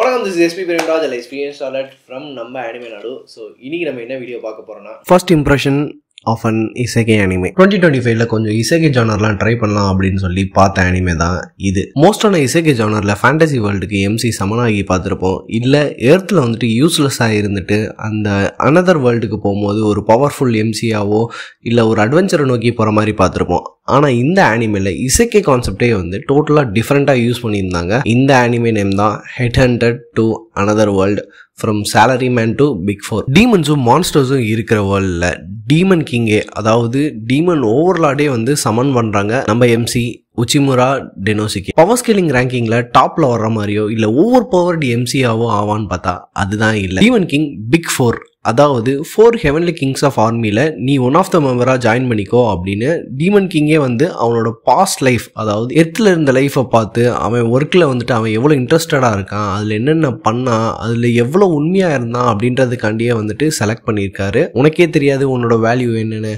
வணக்கம், this is SP Premraj, experience alert from நம்ம anime nadu. So இன்னைக்கு நம்ம என்ன வீடியோ பார்க்க போறோம்னா first impression of an isekai anime. 2025ல கொஞ்சம் இசைகை ஜானர்லாம் ட்ரை பண்ணலாம் அப்படின்னு சொல்லி பார்த்த அனிமே தான் இது. மோஸ்டான இசைகை ஜானர்ல ஃபேண்டசி வேர்ல்டுக்கு எம்சி சமனாகி பார்த்துருப்போம். இல்லை எர்த்தில் வந்துட்டு யூஸ்லெஸ்ஸாக இருந்துட்டு அந்த அனதர் வேர்ல்டுக்கு போகும்போது ஒரு பவர்ஃபுல் எம்சியாவோ இல்லை ஒரு அட்வென்ச்சரை நோக்கி போகிற மாதிரி பார்த்துருப்போம். ஆனால் இந்த அனிமேல இசைக்கை கான்செப்டே வந்து டோட்டலாக டிஃப்ரெண்ட்டாக யூஸ் பண்ணியிருந்தாங்க. இந்த அனிமே நேம் தான் head hunted to another world, from salaryman to big four. டீமன்ஸும் மான்ஸ்டர்ஸும் இருக்கிற வேர்ல்டில் டீமன் கிங்கே, அதாவது டீமன் ஓவர்லார்டே வந்து சமன் பண்ணுறாங்க நம்ம எம்சி உச்சிமுரா டெனோசிக்கி. பவர் ஸ்கேலிங் ரேங்கிங்ல டாப்ல வர்ற மாதிரியோ இல்லை ஓவர் பவர்டு எம்சியாவோ ஆவான்னு பார்த்தா அதுதான் இல்லை. டீமன் கிங் பிக் ஃபோர், அதாவது 4 ஹெவன்லி கிங்ஸ் ஆஃப் ஆர்மியில் நீ ஒன் ஆஃப் த மெம்பராக ஜாயின் பண்ணிக்கோ அப்படின்னு டீமன் கிங்கே வந்து அவனோட பாஸ்ட் லைஃப், அதாவது எர்த்தில் இருந்த லைஃப்பை பார்த்து அவன் ஒர்க்கில் வந்துட்டு அவன் எவ்வளோ இன்ட்ரெஸ்டடாக இருக்கான், அதில் என்னென்ன பண்ணான், அதில் எவ்வளோ உண்மையாக இருந்தான் அப்படின்றதுக்காண்டியே வந்துட்டு செலக்ட் பண்ணியிருக்காரு. உனக்கே தெரியாது உன்னோட வேல்யூ என்னன்னு.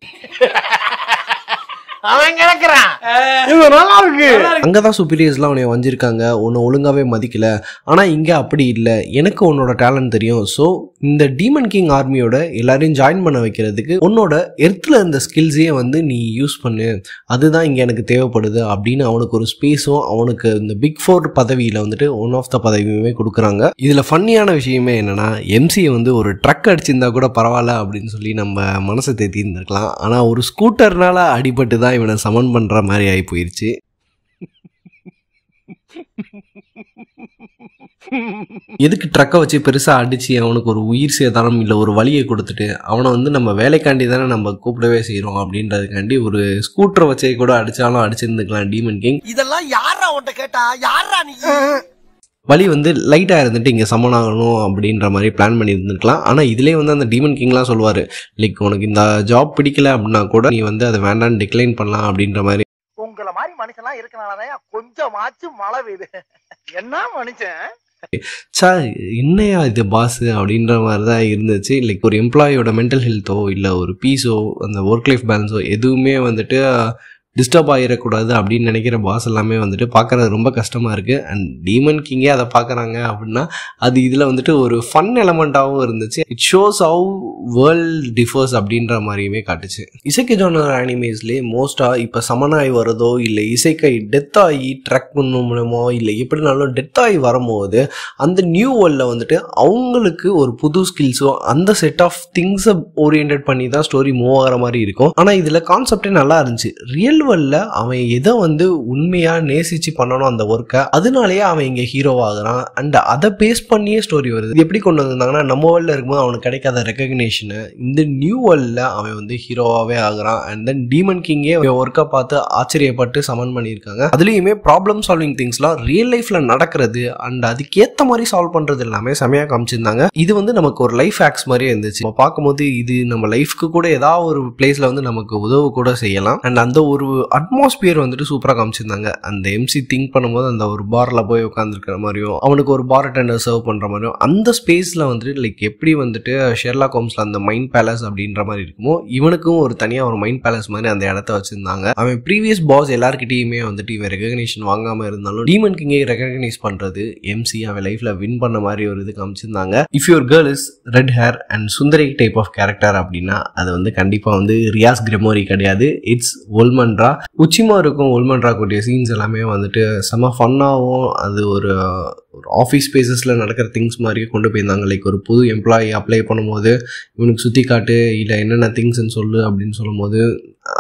அங்கதான் சுப்பீரியர்ஸ்லாம் உன்னை வஞ்சிருக்காங்க, உன்னை ஒழுங்காவே மதிக்கல. ஆனா இங்க அப்படி இல்லை, எனக்கு உன்னோட டேலண்ட் தெரியும். ஸோ இந்த டீமன் கிங் ஆர்மியோட எல்லாரையும் ஜாயின் பண்ண வைக்கிறதுக்கு உன்னோட எர்த்தில் இருந்த ஸ்கில்ஸையே வந்து நீ யூஸ் பண்ணு, அதுதான் இங்க எனக்கு தேவைப்படுது அப்படின்னு அவனுக்கு ஒரு ஸ்பேஸும் அவனுக்கு இந்த பிக் ஃபோர் பதவியில வந்துட்டு ஒன் ஆஃப் த பதவியுமே கொடுக்குறாங்க. இதுல ஃபன்னியான விஷயமே என்னன்னா, எம்சியை வந்து ஒரு ட்ரக் அடிச்சிருந்தா கூட பரவாயில்ல அப்படின்னு சொல்லி நம்ம மனசை தேத்தி இருந்திருக்கலாம். ஆனா ஒரு ஸ்கூட்டர்னால அடிபட்டு தான் இவனை சமன் பண்ற மாதிரி ஆகி போயிருச்சு. எதுக்கு ட்ரக்கை வச்சு பெருசா அடிச்சு அவனுக்கு ஒரு உயிர் சேதாரம் இல்லை ஒரு வழியை கொடுத்துட்டு அவனை வந்து நம்ம வேலைக்காண்டி தானே நம்ம கூப்பிடவே செய்யறோம் அப்படின்றதுக்காண்டி ஒரு ஸ்கூட்டரை வச்சே கூட அடிச்சாலும் அடிச்சிருந்துக்கலாம் டீமன் கிங். இதெல்லாம் யாரா உன்கிட்ட கேட்டா, யாரா நீ? வழி வந்து லைட்டாக இருந்துட்டு இங்கே சமன் ஆகணும் அப்படின்ற மாதிரி பிளான் பண்ணி இருந்துருக்கலாம். ஆனால் இதுலேயே வந்து அந்த டீமன் கிங்லாம் சொல்லுவார், லைக் உனக்கு இந்த ஜாப் பிடிக்கல அப்படின்னா கூட நீ வந்து அதை வேண்டான்னு டிக்ளைன் பண்ணலாம் அப்படின்ற மாதிரி. உங்களை மாதிரி மனுஷன்லாம் இருக்கனாலதான் கொஞ்சமாச்சும் மழை பெய்யுது. என்ன மனுஷன் சார் என்னையா இது பாஸ் அப்படின்ற மாதிரி தான் இருந்துச்சு. லைக் ஒரு எம்ப்ளாயோட மென்டல் ஹெல்த்தோ இல்லை ஒரு பீஸோ அந்த ஒர்க் லைஃப் பேலன்ஸோ எதுவுமே வந்துட்டு டிஸ்டர்ப் ஆகிடக்கூடாது அப்படின்னு நினைக்கிற பாஸ் எல்லாமே வந்துட்டு பார்க்குறது ரொம்ப கஷ்டமாக இருக்குது. அண்ட் டீமன் கிங்கே அதை பார்க்குறாங்க அப்படின்னா அது இதில் வந்துட்டு ஒரு ஃபன் எலமெண்ட்டாகவும் இருந்துச்சு. It shows how world differs அப்படின்ற மாதிரியுமே காட்டுச்சு. இசைக்கை ஜானர் அனிமேஸ்லேயே மோஸ்ட்டாக இப்போ சமனாகி வரதோ இல்லை இசைக்கை டெத் ஆகி ட்ராக் பண்ண மூலமோ இல்லை எப்படினாலும் டெத் ஆகி வரும்போது அந்த நியூ வேர்ல்டில் வந்துட்டு அவங்களுக்கு ஒரு புது ஸ்கில்ஸோ அந்த செட் ஆஃப் திங்ஸை ஓரியன்ட் பண்ணி தான் ஸ்டோரி மூவ் ஆகிற மாதிரி இருக்கும். ஆனால் இதில் கான்செப்டே நல்லா இருந்துச்சு. ரியல் அவன் எதை வந்து உண்மையா நேசிச்சு பண்ணணும் அந்த ஒர்க்கை, அதனாலேயே அவன் இங்க ஹீரோவாகிறான். அண்ட் அதை பேஸ் பண்ணியே ஸ்டோரி வருது. இது எப்படி கொண்டு வந்திருந்தாங்கன்னா, நம்ம வேர்ல்ட்ல இருக்கும்போது அவனுக்கு கிடைக்காத ரெகக்னேஷனை இந்த நியூ வேர்ல்ட்ல அவன் வந்து ஹீரோவாவே ஆகுறான். அண்ட் தென் டீமன் கிங்கே ஒர்க்கை பார்த்து ஆச்சரியப்பட்டு சமன் பண்ணியிருக்காங்க. அதுலயுமே ப்ராப்ளம் சால்விங் திங்ஸ்லாம் ரியல் லைஃப்ல நடக்கிறது அண்ட் அதுக்கேற்ற மாதிரி சால்வ் பண்றது எல்லாமே செமையா காமிச்சிருந்தாங்க. இது வந்து நமக்கு ஒரு லைஃப் ஹேக்ஸ் மாதிரியே இருந்துச்சு. நம்ம பார்க்கும்போது இது நம்ம லைஃப்க்கு கூட ஏதாவது ஒரு பிளேஸ்ல வந்து நமக்கு உதவு கூட செய்யலாம். அண்ட் அந்த ஒரு அட்மாஸ்பியர் வந்துட்டு சூப்பராக காமிச்சிருந்தாங்க. அந்த எம்சி திங்க் பண்ணும்போது அந்த ஒரு பார்ல போய் உட்காந்துருக்கிற மாதிரியும் அவனுக்கு ஒரு பார் அட்டெண்டர் சர்வ் பண்ற மாதிரியும் அந்த ஸ்பேஸ்ல வந்துட்டு லைக் எப்படி வந்துட்டு ஷெர்லாக் ஹோம்ஸ்ல அந்த மைண்ட் பேலஸ் அப்படின்ற மாதிரி இருக்குமோ இவனுக்கும் ஒரு தனியா ஒரு மைண்ட் பேலஸ் மாதிரி அந்த இடத்த வச்சிருந்தாங்க. அவன் ப்ரீவியஸ் பாஸ் எல்லார்கிட்டயுமே வந்துட்டு இவன் ரெகக்னேஷன் வாங்காம இருந்தாலும் டீமன் கிங்கை ரெகக்னைஸ் பண்றது எம்சி அவன் லைஃப்ல வின் பண்ண மாதிரி ஒரு இது காமிச்சிருந்தாங்க. If your girl is red hair and sundari type of character அப்படின்னா அது வந்து கண்டிப்பா வந்து ரியாஸ் கிரெமோரி கிடையாது, இட்ஸ் ஒல்மன்ரா. உச்சிமாருக்கும் ஒல்மன்ரா கூடிய சீன்ஸ் எல்லாமே வந்துட்டு செம்ம ஃபன்னாகவும் அது ஒரு ஆஃபீஸ் ஸ்பேசஸில் நடக்கிற திங்ஸ் மாதிரியே கொண்டு போயிருந்தாங்க. லைக் ஒரு புது எம்ப்ளாயி அப்ளை பண்ணும்போது இவனுக்கு சுற்றி காட்டு இல்லை என்னென்ன திங்ஸ்ன்னு சொல்லு அப்படின்னு சொல்லும்போது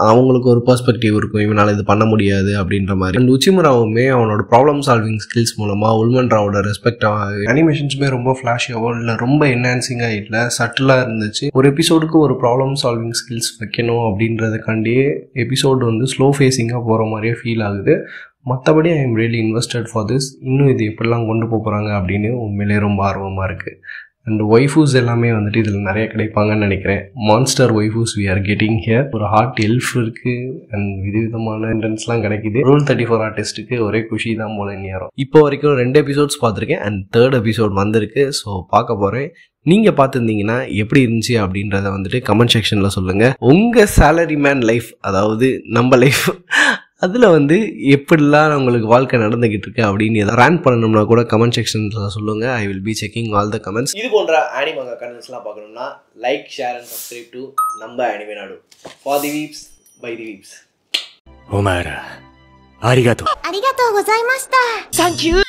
அவங்களுக்கு ஒரு பெர்ஸ்பெக்டிவ் இருக்கும், இவனால் இது பண்ண முடியாது அப்படின்ற மாதிரி. அண்ட் உச்சிமுராவுமே அவனோட ப்ராப்ளம் சால்விங் ஸ்கில்ஸ் மூலமாக உல்மன்ராவோட ரெஸ்பெக்ட் அனிமேஷன்ஸுமே ரொம்ப ஃப்ளாஷியாவோ இல்லை ரொம்ப என்ஹான்சிங்காக இல்லை சட்டிலாக இருந்துச்சு. ஒரு எபிசோடுக்கு ஒரு ப்ராப்ளம் சால்விங் ஸ்கில்ஸ் வைக்கணும் அப்படின்றதுக்காண்டியே எபிசோடு வந்து ஸ்லோ ஃபேஸிங்காக போகிற மாதிரியே ஃபீல் ஆகுது. மற்றபடி I am really invested for this. இன்னும் இது எப்படிலாம் கொண்டு போகிறாங்க அப்படின்னு உண்மையிலே ரொம்ப ஆர்வமாக இருக்குது. அண்ட் ஒய்ஃபூஸ் எல்லாமே வந்துட்டு இதில் நிறைய கிடைப்பாங்கன்னு நினைக்கிறேன். Monster waifus we are getting here. ஒரு ஹார்ட் எல்ஃப் இருக்குது அண்ட் விதவிதமான என்ட்ரன்ஸ்லாம் கிடைக்குது. ரூல் 34 ஆர்டிஸ்ட்டுக்கு ஒரே குஷி தான் போல நேரம். இப்போ வரைக்கும் 2 எபிசோட்ஸ் பார்த்துருக்கேன் அண்ட் 3rd எபிசோட் வந்திருக்கு. ஸோ பார்க்க போகிறேன். நீங்கள் பார்த்துருந்தீங்கன்னா எப்படி இருந்துச்சு அப்படின்றத வந்துட்டு கமெண்ட் செக்ஷனில் சொல்லுங்கள். உங்கள் சாலரி மேன் லைஃப், அதாவது நம்ம லைஃப் அதில் வந்து எப்படிலாம் உங்களுக்கு வாழ்க்கை நடந்துக்கிட்டு இருக்கு அப்படின்னு எதாவது ரேண்ட் பண்ணணும்னா கூட கமெண்ட் செக்ஷனில் சொல்லுங்கள். I will be checking all the comments. இது போன்ற ஆனிமங்க கண்டென்ட்ஸ்லாம் பார்க்கணும்னா like, share and subscribe to நம்ம அனிமே நாடு. For the weebs by the weebs. お前らありがとうございました。サンキュー。